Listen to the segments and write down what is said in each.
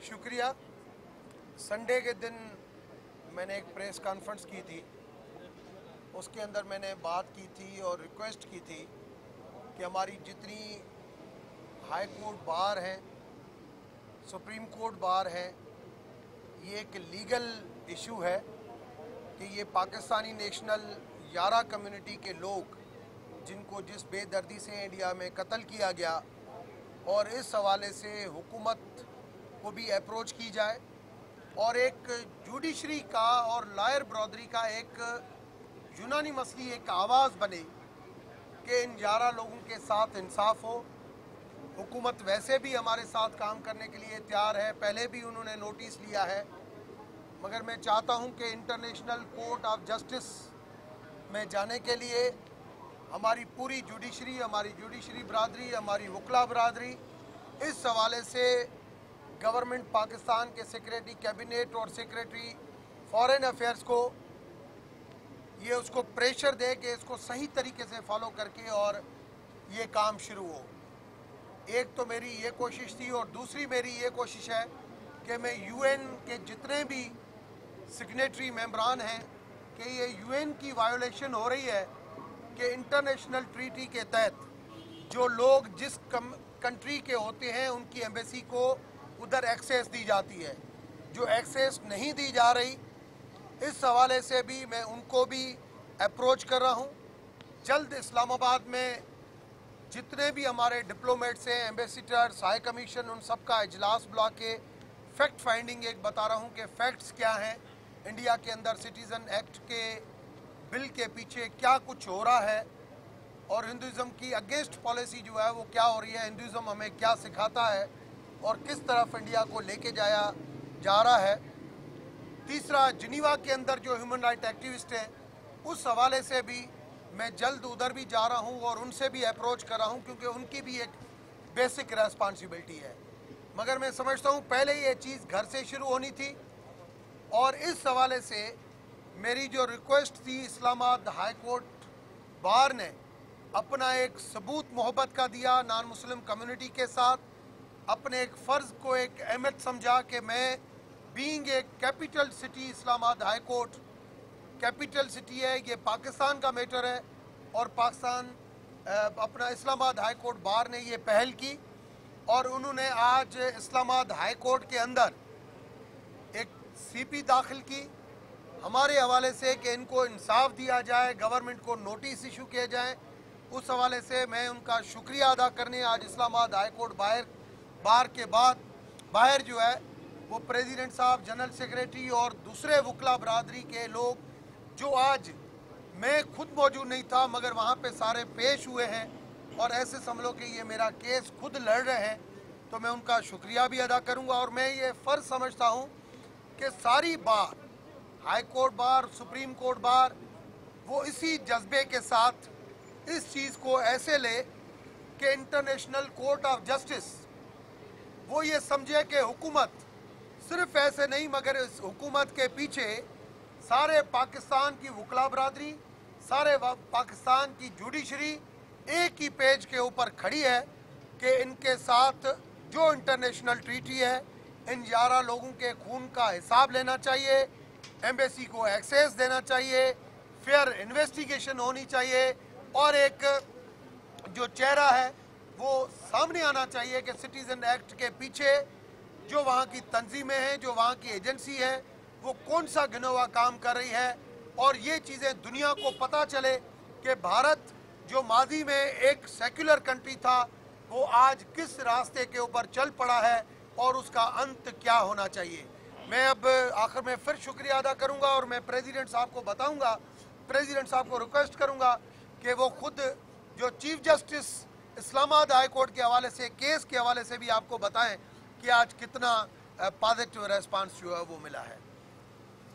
शुक्रिया। संडे के दिन मैंने एक प्रेस कॉन्फ्रेंस की थी, उसके अंदर मैंने बात की थी और रिक्वेस्ट की थी कि हमारी जितनी हाई कोर्ट बार हैं, सुप्रीम कोर्ट बार है, ये एक लीगल इशू है कि ये पाकिस्तानी नेशनल यारा कम्युनिटी के लोग जिनको जिस बेदर्दी से इंडिया में कत्ल किया गया, और इस हवाले से हुकूमत को भी अप्रोच की जाए और एक जुडिशरी का और लॉयर बरदरी का एक यूनानी मसली एक आवाज़ बने कि इन 11 लोगों के साथ इंसाफ हो। हुकूमत वैसे भी हमारे साथ काम करने के लिए तैयार है, पहले भी उन्होंने नोटिस लिया है, मगर मैं चाहता हूं कि इंटरनेशनल कोर्ट ऑफ जस्टिस में जाने के लिए हमारी पूरी जुडिशरी, हमारी जुडिशरी बरादरी, हमारी वकला बरादरी इस हवाले से गवर्नमेंट पाकिस्तान के सेक्रेटरी कैबिनेट और सेक्रेटरी फॉरेन अफेयर्स को ये उसको प्रेशर दे कि इसको सही तरीके से फॉलो करके और ये काम शुरू हो। एक तो मेरी ये कोशिश थी और दूसरी मेरी ये कोशिश है कि मैं यूएन के जितने भी सिग्नेटरी मेंबरान हैं कि ये यूएन की वायोलेशन हो रही है कि इंटरनेशनल ट्रीटी के तहत जो लोग जिस कंट्री के होते हैं उनकी एम्बेसी को उधर एक्सेस दी जाती है, जो एक्सेस नहीं दी जा रही, इस हवाले से भी मैं उनको भी अप्रोच कर रहा हूँ। जल्द इस्लामाबाद में जितने भी हमारे डिप्लोमेट्स हैं, एम्बेसडर्स, हाई कमीशन, उन सब का इजलास बुला के फैक्ट फाइंडिंग एक बता रहा हूँ कि फैक्ट्स क्या हैं, इंडिया के अंदर सिटीज़न एक्ट के बिल के पीछे क्या कुछ हो रहा है और हिंदुज़म की अगेंस्ट पॉलिसी जो है वो क्या हो रही है, हिंदुज़म हमें क्या सिखाता है और किस तरफ इंडिया को लेके जाया जा रहा है। तीसरा, जिनीवा के अंदर जो ह्यूमन राइट एक्टिविस्ट हैं उस हवाले से भी मैं जल्द उधर भी जा रहा हूं और उनसे भी अप्रोच कर रहा हूं, क्योंकि उनकी भी एक बेसिक रेस्पॉन्सिबिलिटी है। मगर मैं समझता हूं पहले ये चीज़ घर से शुरू होनी थी और इस हवाले से मेरी जो रिक्वेस्ट थी, इस्लामाबाद हाई कोर्ट बार ने अपना एक सबूत मोहब्बत का दिया नॉन मुस्लिम कम्युनिटी के साथ, अपने एक फ़र्ज़ को एक अहमियत समझा कि मैं being a capital city, Islamabad high court capital city है, ये पाकिस्तान का मैटर है और पाकिस्तान अपना इस्लामाबाद हाई कोर्ट बार ने ये पहल की और उन्होंने आज इस्लामाबाद हाई कोर्ट के अंदर एक सीपी दाखिल की हमारे हवाले से कि इनको इंसाफ दिया जाए, गवर्नमेंट को नोटिस इशू किए जाएँ। उस हवाले से मैं उनका शुक्रिया अदा करने आज इस्लामाबाद हाई कोर्ट बार के बाद बाहर जो है वो प्रेसिडेंट साहब, जनरल सेक्रेटरी और दूसरे वकला बरादरी के लोग जो आज मैं खुद मौजूद नहीं था मगर वहाँ पे सारे पेश हुए हैं और ऐसे समझो कि ये मेरा केस खुद लड़ रहे हैं, तो मैं उनका शुक्रिया भी अदा करूँगा। और मैं ये फ़र्ज़ समझता हूँ कि सारी बार, हाई कोर्ट बार, सुप्रीम कोर्ट बार, वो इसी जज्बे के साथ इस चीज़ को ऐसे ले कि इंटरनेशनल कोर्ट ऑफ जस्टिस वो ये समझे कि हुकूमत सिर्फ ऐसे नहीं मगर इस हुकूमत के पीछे सारे पाकिस्तान की वकला बरादरी, सारे पाकिस्तान की जुडिशरी एक ही पेज के ऊपर खड़ी है कि इनके साथ जो इंटरनेशनल ट्रीटी है, इन 11 लोगों के खून का हिसाब लेना चाहिए, एम्बेसी को एक्सेस देना चाहिए, फेयर इन्वेस्टिगेशन होनी चाहिए और एक जो चेहरा है वो सामने आना चाहिए कि सिटीज़न एक्ट के पीछे जो वहाँ की तंजीमें हैं, जो वहाँ की एजेंसी है, वो कौन सा गिनोवा काम कर रही है और ये चीज़ें दुनिया को पता चले कि भारत जो माजी में एक सेक्युलर कंट्री था वो आज किस रास्ते के ऊपर चल पड़ा है और उसका अंत क्या होना चाहिए। मैं अब आखिर में फिर शुक्रिया अदा करूँगा और मैं प्रेसिडेंट साहब को बताऊँगा, प्रेसिडेंट साहब को रिक्वेस्ट करूँगा कि वो खुद जो chief justice Islamabad high court के हवाले से, केस के हवाले से भी आपको बताएं कि आज कितना पॉजिटिव रेस्पॉन्स जो है वो मिला है।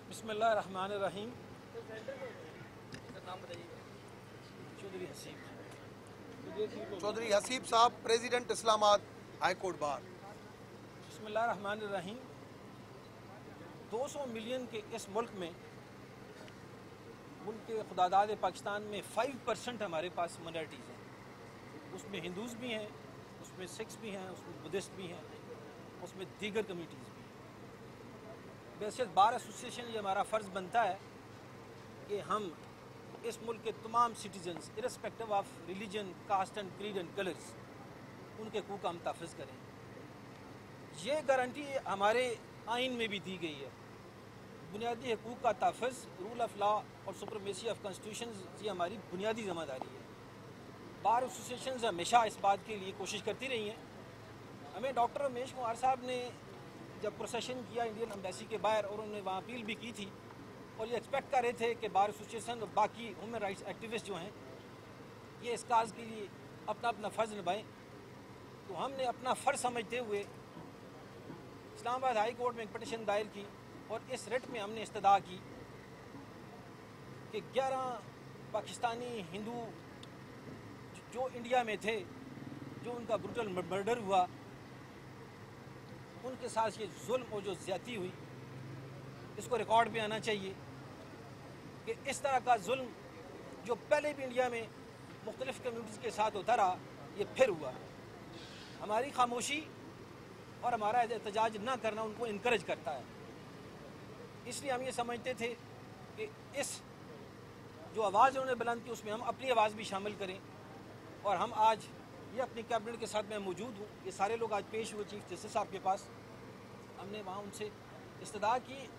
बिस्मिल्लाहिर्रहमानिर्रहीम। चौधरी हसीब साहब, प्रेसिडेंट इस्लामाबाद हाई कोर्ट बार। बिस्मिल्लाहिर्रहमानिर्रहीम। 200 मिलियन के इस मुल्क के खुदादाद पाकिस्तान में 5% हमारे पास माइनॉरिटीज़ हैं। उसमें हिंदूज़ भी हैं, उसमें सिख्स भी हैं, उसमें बुद्धिस्ट भी हैं, उसमें दीगर कम्यूनिटीज़ भी हैं। बेसिस बार एसोसिएशन ये हमारा फ़र्ज़ बनता है कि हम इस मुल्क के तमाम citizens irrespective of religion, caste and creed and colours, उनके हकूक़ का हम तहफ़्फ़ुज़ करें। ये गारंटी हमारे आइन में भी दी गई है। बुनियादी हकूक़ का तहफ़्फ़ुज़, रूल ऑफ लॉ और सुप्रीमेसी ऑफ कॉन्स्टिट्यूशन, ये हमारी बुनियादी ज़िम्मेदारी है। बार एसोसिएशन हमेशा इस बात के लिए कोशिश करती रही हैं। हमें डॉक्टर रमेश कुमार साहब ने जब प्रोसेशन किया इंडियन एम्बेसी के बाहर, और उन्होंने वहाँ अपील भी की थी, और ये एक्सपेक्ट कर रहे थे कि बार एसोसिएशन और बाकी ह्यूमन राइट्स एक्टिविस्ट जो हैं ये इस काज के लिए अपना अपना फ़र्ज़ निभाएं। तो हमने अपना फ़र्ज़ समझते हुए इस्लामाबाद हाई कोर्ट में एक पटिशन दायर की, और इस रिट में हमने इस्तदा की कि 11 पाकिस्तानी हिंदू जो इंडिया में थे, जो उनका ब्रूटल मर्डर हुआ, उनके साथ ये जुल्म और जो ज़्यादती हुई, इसको रिकॉर्ड पे आना चाहिए कि इस तरह का जुल्म जो पहले भी इंडिया में मुख्तलिफ़ कम्यूनिटीज़ के साथ होता रहा, ये फिर हुआ। हमारी खामोशी और हमारा एहतजाज ना करना उनको इनकरेज करता है। इसलिए हम ये समझते थे कि इस जो आवाज़ उन्होंने बुलंद की उसमें हम अपनी आवाज़ भी शामिल करें, और हम आज ये अपनी कैबिनेट के साथ मैं मौजूद हूँ। ये सारे लोग आज पेश हुए चीफ जस्टिस साहब के पास, हमने वहाँ उनसे इस्तदा की,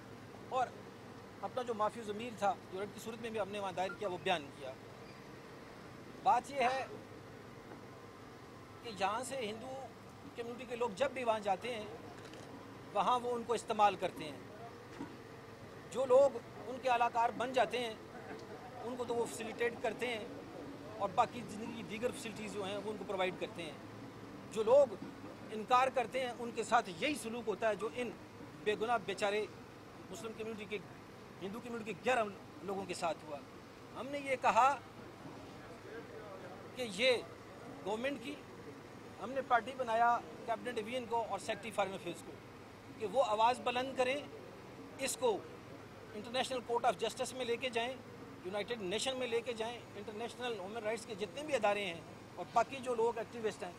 और अपना जो माफ़ी ज़मीर था जो रट की सूरत में भी हमने वहाँ दायर किया, वो बयान किया। बात यह है कि यहाँ से हिंदू कम्युनिटी के लोग जब भी वहाँ जाते हैं, वहाँ वो उनको इस्तेमाल करते हैं। जो लोग उनके अलाकार बन जाते हैं उनको तो वो फैसिलिटेट करते हैं, और बाकी ज़िंदगी की दीगर फैसिलिटीज़ जो हैं वो उनको प्रोवाइड करते हैं। जो लोग इनकार करते हैं उनके साथ यही सलूक होता है जो इन बेगुनाह बेचारे मुस्लिम कम्युनिटी के, हिंदू कम्युनिटी के 11 लोगों के साथ हुआ। हमने ये कहा कि ये गवर्नमेंट की, हमने पार्टी बनाया कैबिनेट डिवीजन को और सेक्रेटरी फॉरेन अफेयर्स को कि वो आवाज़ बुलंद करें, इसको इंटरनेशनल कोर्ट ऑफ जस्टिस में लेके जाएं, यूनाइटेड नेशन में लेके जाएं, इंटरनेशनल ह्यूमन राइट्स के जितने भी अदारे हैं और बाकी जो लोग एक्टिविस्ट हैं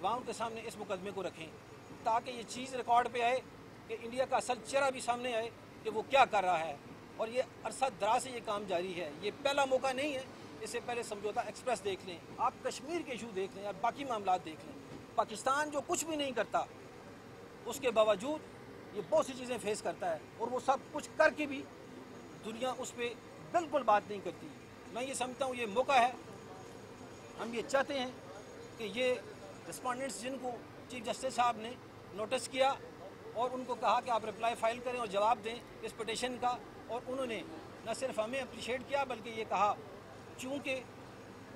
वहाँ उनके सामने इस मुकदमे को रखें, ताकि ये चीज़ रिकॉर्ड पे आए कि इंडिया का असल चेहरा भी सामने आए कि वो क्या कर रहा है। और ये अरसा दराज से ये काम जारी है, ये पहला मौका नहीं है। इससे पहले समझौता एक्सप्रेस देख लें, आप कश्मीर के इशू देख लें, और बाकी मामला देख लें। पाकिस्तान जो कुछ भी नहीं करता, उसके बावजूद ये बहुत सी चीज़ें फेस करता है, और वो सब कुछ करके भी दुनिया उस पर बिल्कुल बात नहीं करती। मैं ये समझता हूँ ये मौका है। हम ये चाहते हैं कि ये रिस्पॉन्डेंट्स जिनको चीफ जस्टिस साहब ने नोटिस किया और उनको कहा कि आप रिप्लाई फ़ाइल करें और जवाब दें इस पिटीशन का, और उन्होंने न सिर्फ हमें अप्रिशिएट किया बल्कि ये कहा चूँकि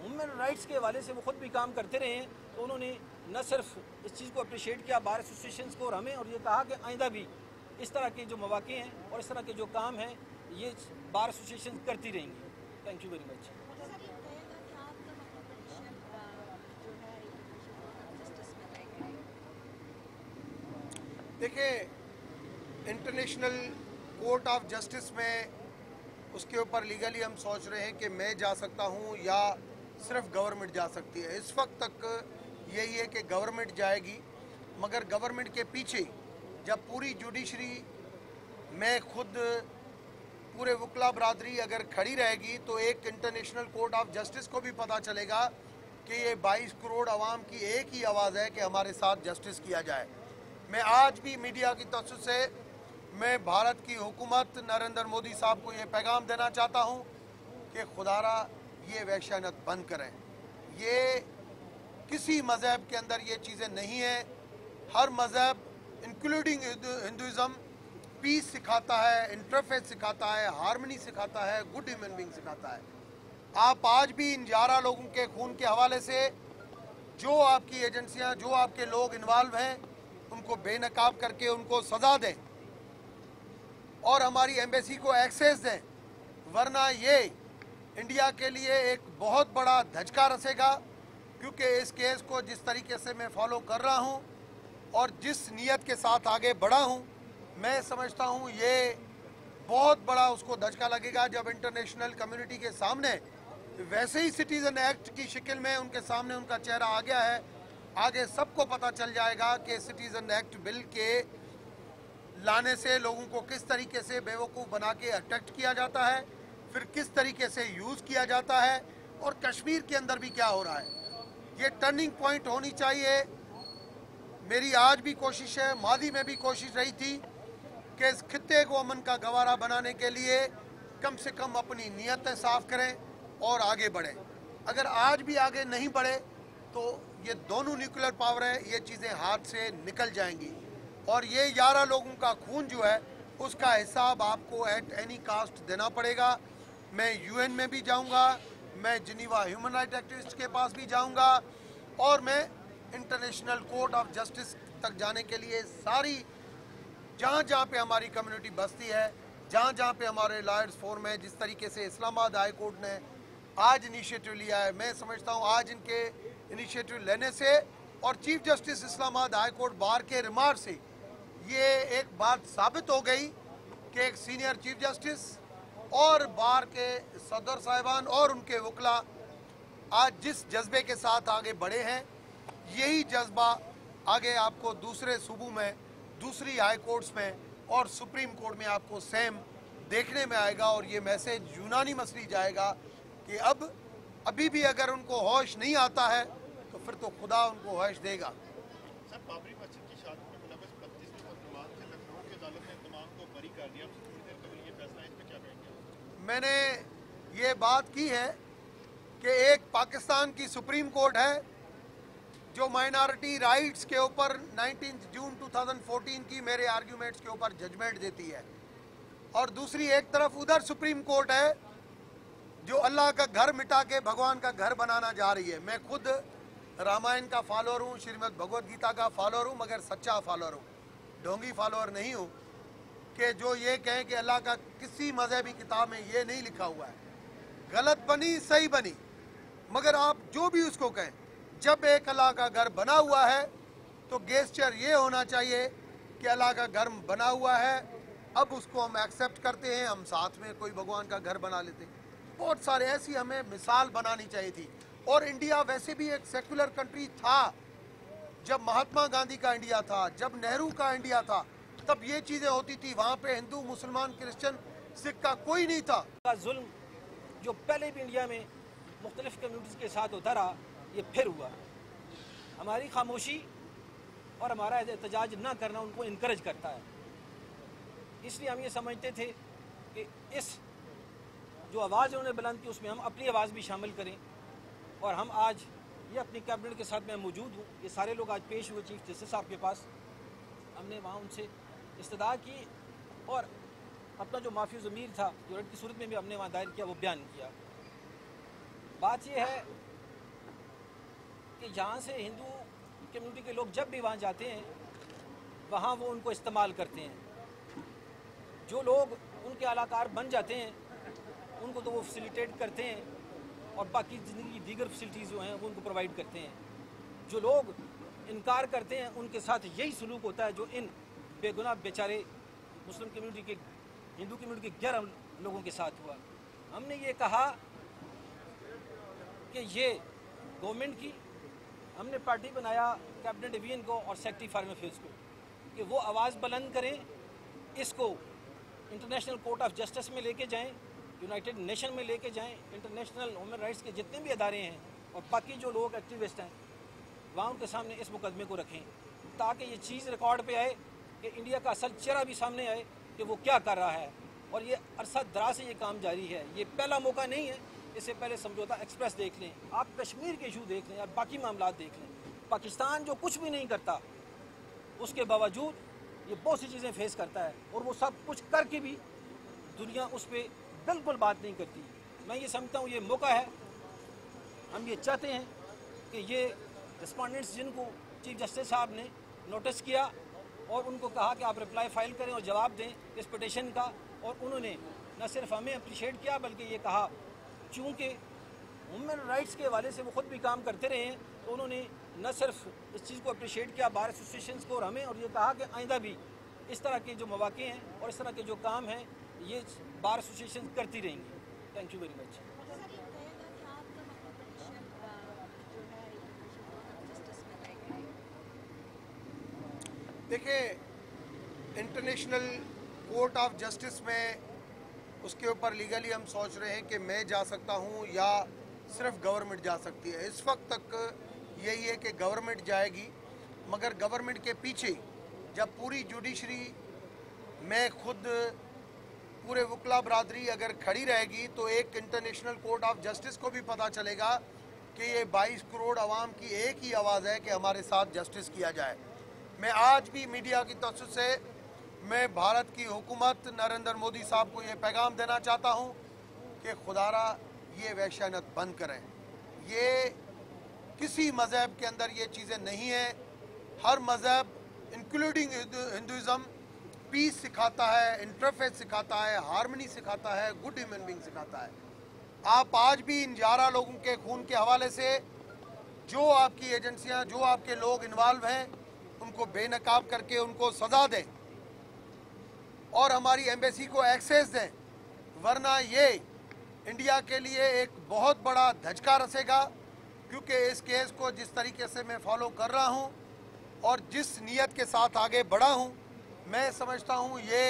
ह्यूमन राइट्स के हवाले से वो ख़ुद भी काम करते रहे हैं, तो उन्होंने न सिर्फ इस चीज़ को अप्रिशिएट किया बार एसोसिएशन को और हमें, और ये कहा कि आइंदा भी इस तरह के जो मौक़े हैं और इस तरह के जो काम हैं ये बार एसोसिएशन करती रहेंगी। Thank you very much. देखिए, इंटरनेशनल कोर्ट ऑफ जस्टिस में उसके ऊपर लीगली हम सोच रहे हैं कि मैं जा सकता हूं या सिर्फ गवर्नमेंट जा सकती है। इस वक्त तक यही है कि गवर्नमेंट जाएगी, मगर गवर्नमेंट के पीछे जब पूरी जुडिशरी में खुद पूरे वकला बरादरी अगर खड़ी रहेगी तो एक इंटरनेशनल कोर्ट ऑफ जस्टिस को भी पता चलेगा कि ये 22 करोड़ आवाम की एक ही आवाज़ है कि हमारे साथ जस्टिस किया जाए। मैं आज भी मीडिया की तरफ से मैं भारत की हुकूमत नरेंद्र मोदी साहब को ये पैगाम देना चाहता हूँ कि खुदारा ये वहशानत बंद करें। ये किसी मज़हब के अंदर ये चीज़ें नहीं हैं। हर मज़हब इंक्लूडिंग हिंदुज़म पीस सिखाता है, इंटरफेस सिखाता है, हार्मनी सिखाता है, गुड ह्यूमन बीइंग सिखाता है। आप आज भी इन 11 लोगों के खून के हवाले से जो आपकी एजेंसियां, जो आपके लोग इन्वॉल्व हैं, उनको बेनकाब करके उनको सज़ा दें और हमारी एम्बेसी को एक्सेस दें, वरना ये इंडिया के लिए एक बहुत बड़ा धचका रसेगा। क्योंकि इस केस को जिस तरीके से मैं फॉलो कर रहा हूँ और जिस नीयत के साथ आगे बढ़ा हूँ, मैं समझता हूँ ये बहुत बड़ा उसको धचका लगेगा जब इंटरनेशनल कम्युनिटी के सामने वैसे ही सिटीज़न एक्ट की शक्ल में उनके सामने उनका चेहरा आ गया है। आगे सबको पता चल जाएगा कि सिटीज़न एक्ट बिल के लाने से लोगों को किस तरीके से बेवकूफ़ बना के अट्रैक्ट किया जाता है, फिर किस तरीके से यूज़ किया जाता है, और कश्मीर के अंदर भी क्या हो रहा है। ये टर्निंग पॉइंट होनी चाहिए। मेरी आज भी कोशिश है, मादी में भी कोशिश रही थी कि इस खित्ते को अमन का गवारा बनाने के लिए कम से कम अपनी नीयतें साफ करें और आगे बढ़ें। अगर आज भी आगे नहीं बढ़े तो ये दोनों न्यूक्लियर पावर है, ये चीज़ें हाथ से निकल जाएंगी, और ये 11 लोगों का खून जो है उसका हिसाब आपको एट एनी कास्ट देना पड़ेगा। मैं यूएन में भी जाऊंगा, मैं जिनीवा ह्यूमन राइट एक्टिविस्ट के पास भी जाऊंगा, और मैं इंटरनेशनल कोर्ट ऑफ जस्टिस तक जाने के लिए सारी जहाँ जहाँ पे हमारी कम्युनिटी बसती है, जहाँ जहाँ पे हमारे लॉयर्स फोरम है, जिस तरीके से इस्लामाबाद हाई कोर्ट ने आज इनिशिएटिव लिया है, मैं समझता हूँ आज इनके इनिशिएटिव लेने से और chief justice Islamabad high court bar के रिमार्क से ये एक बात साबित हो गई कि एक सीनियर चीफ जस्टिस और बार के सदर साहिबान और उनके वकला आज जिस जज्बे के साथ आगे बढ़े हैं, यही जज्बा आगे आपको दूसरे सूबों में, दूसरी हाई कोर्ट्स में और सुप्रीम कोर्ट में आपको सेम देखने में आएगा। और ये मैसेज यूनानी मसली जाएगा कि अब अभी भी अगर उनको होश नहीं आता है तो फिर तो खुदा उनको होश देगा। सर, बाबरी मस्जिद की शादी में मुलव्वस 32 मुसलमान थे, लखनऊ की अदालत ने तमाम को बरी कर दिया। थोड़ी देर कबल ये फैसला, इस पर क्या कहेंगे? मैंने ये बात की है कि एक पाकिस्तान की सुप्रीम कोर्ट है जो माइनॉरिटी राइट्स के ऊपर 19 जून 2014 की मेरे आर्ग्यूमेंट्स के ऊपर जजमेंट देती है, और दूसरी एक तरफ उधर सुप्रीम कोर्ट है जो अल्लाह का घर मिटा के भगवान का घर बनाना जा रही है। मैं खुद रामायण का फॉलोअर हूँ, श्रीमद् भगवद गीता का फॉलोअर हूँ, मगर सच्चा फॉलोअर हूँ, ढोंगी फॉलोअर नहीं हूँ कि जो ये कहें कि अल्लाह का किसी मजहबी किताब में ये नहीं लिखा हुआ है। गलत बनी सही बनी, मगर आप जो भी उसको कहें, जब एक अल्लाह का घर बना हुआ है तो गेस्चर ये होना चाहिए कि अल्लाह का घर बना हुआ है, अब उसको हम एक्सेप्ट करते हैं, हम साथ में कोई भगवान का घर बना लेते हैं। बहुत सारे ऐसी हमें मिसाल बनानी चाहिए थी। और इंडिया वैसे भी एक सेकुलर कंट्री था, जब महात्मा गांधी का इंडिया था, जब नेहरू का इंडिया था, तब ये चीज़ें होती थी। वहाँ पे हिंदू, मुसलमान, क्रिश्चियन, सिख का कोई नहीं था। जुल्म जो पहले भी इंडिया में मुख्तलिफ कम्यूनिटीज़ के साथ होता रहा, ये फिर हुआ। हमारी खामोशी और हमारा एहतजाज ना करना उनको इनकरेज करता है। इसलिए हम ये समझते थे कि इस जो आवाज़ उन्होंने बुलंद की उसमें हम अपनी आवाज़ भी शामिल करें, और हम आज ये अपनी कैबिनेट के साथ मैं मौजूद हूँ। ये सारे लोग आज पेश हुए चीफ जस्टिस साहब के पास, हमने वहाँ उनसे इस्तदा की और अपना जो माफ़ी ज़मीर था जो रट की सूरत में भी हमने वहाँ दायर किया वो बयान किया। बात यह है कि जहाँ से हिंदू कम्युनिटी के लोग जब भी वहाँ जाते हैं वहाँ वो उनको इस्तेमाल करते हैं। जो लोग उनके अलाकार बन जाते हैं उनको तो वो फैसिलिटेट करते हैं और बाकी ज़िंदगी की दीगर फैसिलिटीज़ जो हैं वो उनको प्रोवाइड करते हैं। जो लोग इनकार करते हैं उनके साथ यही सलूक होता है जो इन बेगुनाह बेचारे मुस्लिम कम्युनिटी के, हिंदू कम्युनिटी के 11 लोगों के साथ हुआ। हमने ये कहा कि ये गवर्नमेंट की, हमने पार्टी बनाया कैबिनेट डिवीजन को और सेक्रेटरी फॉरेन अफेयर्स को कि वो आवाज़ बुलंद करें, इसको इंटरनेशनल कोर्ट ऑफ जस्टिस में लेके जाएं, यूनाइटेड नेशन में लेके जाएं, इंटरनेशनल ह्यूमन राइट्स के जितने भी अदारे हैं और बाकी जो लोग एक्टिविस्ट हैं वहाँ उनके सामने इस मुकदमे को रखें, ताकि ये चीज़ रिकॉर्ड पे आए कि इंडिया का असल चेहरा भी सामने आए कि वो क्या कर रहा है। और ये अरसा दराज से ये काम जारी है, ये पहला मौका नहीं है। इससे पहले समझौता एक्सप्रेस देख लें, आप कश्मीर के इशू देख लें और बाकी मामला देख लें। पाकिस्तान जो कुछ भी नहीं करता उसके बावजूद ये बहुत सी चीज़ें फेस करता है, और वो सब कुछ करके भी दुनिया उस पर बिल्कुल बात नहीं करती। मैं ये समझता हूँ ये मौका है, हम ये चाहते हैं कि ये रिस्पॉन्डेंट्स जिनको चीफ जस्टिस साहब ने नोटिस किया और उनको कहा कि आप रिप्लाई फाइल करें और जवाब दें इस पिटीशन का, और उन्होंने न सिर्फ हमें अप्रिशिएट किया बल्कि ये कहा चूँकि ह्यूमन राइट्स के हवाले से वो ख़ुद भी काम करते रहे हैं, तो उन्होंने न सिर्फ इस चीज़ को अप्रिशिएट किया बार एसोसिएशंस को और हमें, और ये कहा कि आइंदा भी इस तरह के जो मौक़े हैं और इस तरह के जो काम हैं ये बार एसोसिएशन करती रहेंगी। Thank you very much. देखिए, इंटरनेशनल कोर्ट ऑफ जस्टिस में उसके ऊपर लीगली हम सोच रहे हैं कि मैं जा सकता हूं या सिर्फ गवर्नमेंट जा सकती है। इस वक्त तक यही है कि गवर्नमेंट जाएगी, मगर गवर्नमेंट के पीछे जब पूरी जुडिशरी में खुद पूरे वकला बरादरी अगर खड़ी रहेगी तो एक इंटरनेशनल कोर्ट ऑफ जस्टिस को भी पता चलेगा कि ये 22 करोड़ आवाम की एक ही आवाज़ है कि हमारे साथ जस्टिस किया जाए। मैं आज भी मीडिया की तरफ से मैं भारत की हुकूमत नरेंद्र मोदी साहब को ये पैगाम देना चाहता हूँ कि खुदारा ये वहशानत बंद करें। ये किसी मज़हब के अंदर ये चीज़ें नहीं हैं। हर मज़हब इंक्लूडिंग हिंदुज़म पीस सिखाता है, इंटरफेस सिखाता है, हार्मनी सिखाता है, गुड ह्यूमन बीइंग सिखाता है। आप आज भी इन 11 लोगों के खून के हवाले से जो आपकी एजेंसियां, जो आपके लोग इन्वॉल्व हैं, उनको बेनकाब करके उनको सज़ा दें और हमारी एम्बेसी को एक्सेस दें, वरना ये इंडिया के लिए एक बहुत बड़ा धचका रसेगा। क्योंकि इस केस को जिस तरीके से मैं फॉलो कर रहा हूँ और जिस नीयत के साथ आगे बढ़ा हूँ, मैं समझता हूँ ये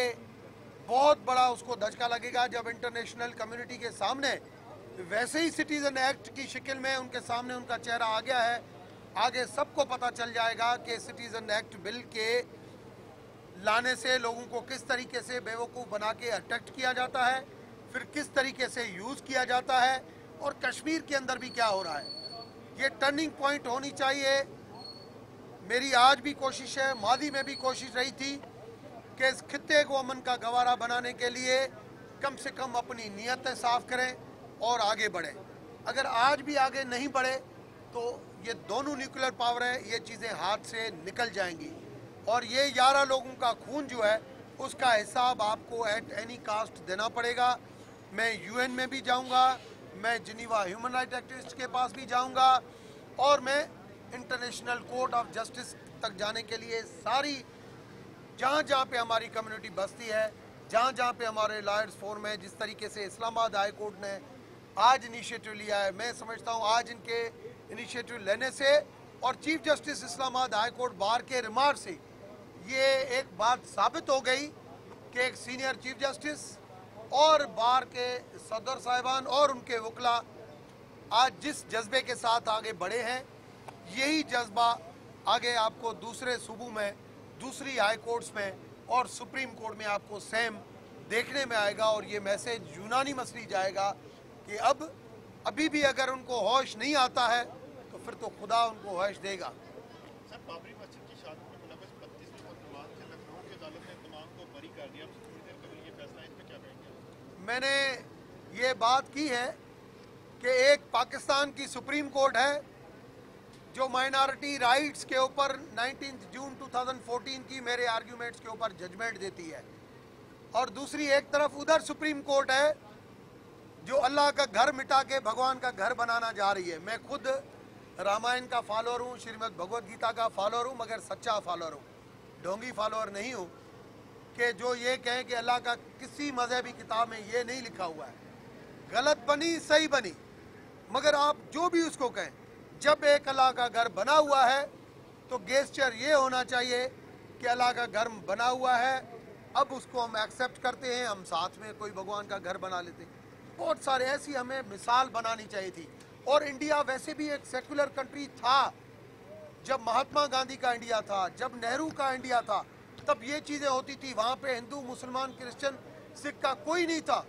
बहुत बड़ा उसको धचका लगेगा जब इंटरनेशनल कम्युनिटी के सामने वैसे ही सिटीज़न एक्ट की शक्ल में उनके सामने उनका चेहरा आ गया है। आगे सबको पता चल जाएगा कि सिटीज़न एक्ट बिल के लाने से लोगों को किस तरीके से बेवकूफ़ बना के अटैक्ट किया जाता है, फिर किस तरीके से यूज़ किया जाता है और कश्मीर के अंदर भी क्या हो रहा है। ये टर्निंग पॉइंट होनी चाहिए। मेरी आज भी कोशिश है, मादी में भी कोशिश रही थी कि इस खित्ते को अमन का गवारा बनाने के लिए कम से कम अपनी नीयतें साफ करें और आगे बढ़ें। अगर आज भी आगे नहीं बढ़े तो ये दोनों न्यूक्लियर पावर है, ये चीज़ें हाथ से निकल जाएंगी और ये 11 लोगों का खून जो है उसका हिसाब आपको एट एनी कास्ट देना पड़ेगा। मैं यूएन में भी जाऊंगा, मैं जिनीवा ह्यूमन राइट एक्टिविस्ट के पास भी जाऊंगा और मैं इंटरनेशनल कोर्ट ऑफ जस्टिस तक जाने के लिए सारी जहाँ जहाँ पे हमारी कम्युनिटी बसती है, जहाँ जहाँ पे हमारे लॉयर्स फोरम है, जिस तरीके से इस्लामाबाद हाई कोर्ट ने आज इनिशिएटिव लिया है, मैं समझता हूँ आज इनके इनिशिएटिव लेने से और chief justice Islamabad high court bar के रिमार्क से ये एक बात साबित हो गई कि एक सीनियर चीफ जस्टिस और बार के सदर साहिबान और उनके वकला आज जिस जज्बे के साथ आगे बढ़े हैं, यही जज्बा आगे आपको दूसरे सूबों में, दूसरी हाई कोर्ट्स में और सुप्रीम कोर्ट में आपको सेम देखने में आएगा और ये मैसेज यूनानी मसली जाएगा कि अब अभी भी अगर उनको होश नहीं आता है तो फिर तो खुदा उनको होश देगा। सर, बाबरी मस्जिद की शादी में मुलव्वस 32वीं मुकदमात से लखनऊ की अदालत ने तमाम को बरी कर दिया। अब थोड़ी देर कबल ये फैसला, इस पर क्या कहेंगे? मैंने ये बात की है कि एक पाकिस्तान की सुप्रीम कोर्ट है जो माइनॉरिटी राइट्स के ऊपर 19 जून 2014 की मेरे आर्ग्यूमेंट्स के ऊपर जजमेंट देती है और दूसरी एक तरफ उधर सुप्रीम कोर्ट है जो अल्लाह का घर मिटा के भगवान का घर बनाना जा रही है। मैं खुद रामायण का फॉलोअर हूँ, श्रीमद् भगवद गीता का फॉलोअर हूँ, मगर सच्चा फॉलोअर हूँ, ढोंगी फॉलोअर नहीं हूँ कि जो ये कहें कि अल्लाह का किसी मजहबी किताब में ये नहीं लिखा हुआ है। गलत बनी सही बनी, मगर आप जो भी उसको कहें, जब एक अल्लाह का घर बना हुआ है तो गेस्चर ये होना चाहिए कि अल्लाह का घर बना हुआ है, अब उसको हम एक्सेप्ट करते हैं, हम साथ में कोई भगवान का घर बना लेते हैं। बहुत सारे ऐसी हमें मिसाल बनानी चाहिए थी। और इंडिया वैसे भी एक सेकुलर कंट्री था, जब महात्मा गांधी का इंडिया था, जब नेहरू का इंडिया था, तब ये चीज़ें होती थी। वहाँ पे हिंदू, मुसलमान, क्रिश्चियन, सिख का कोई नहीं था।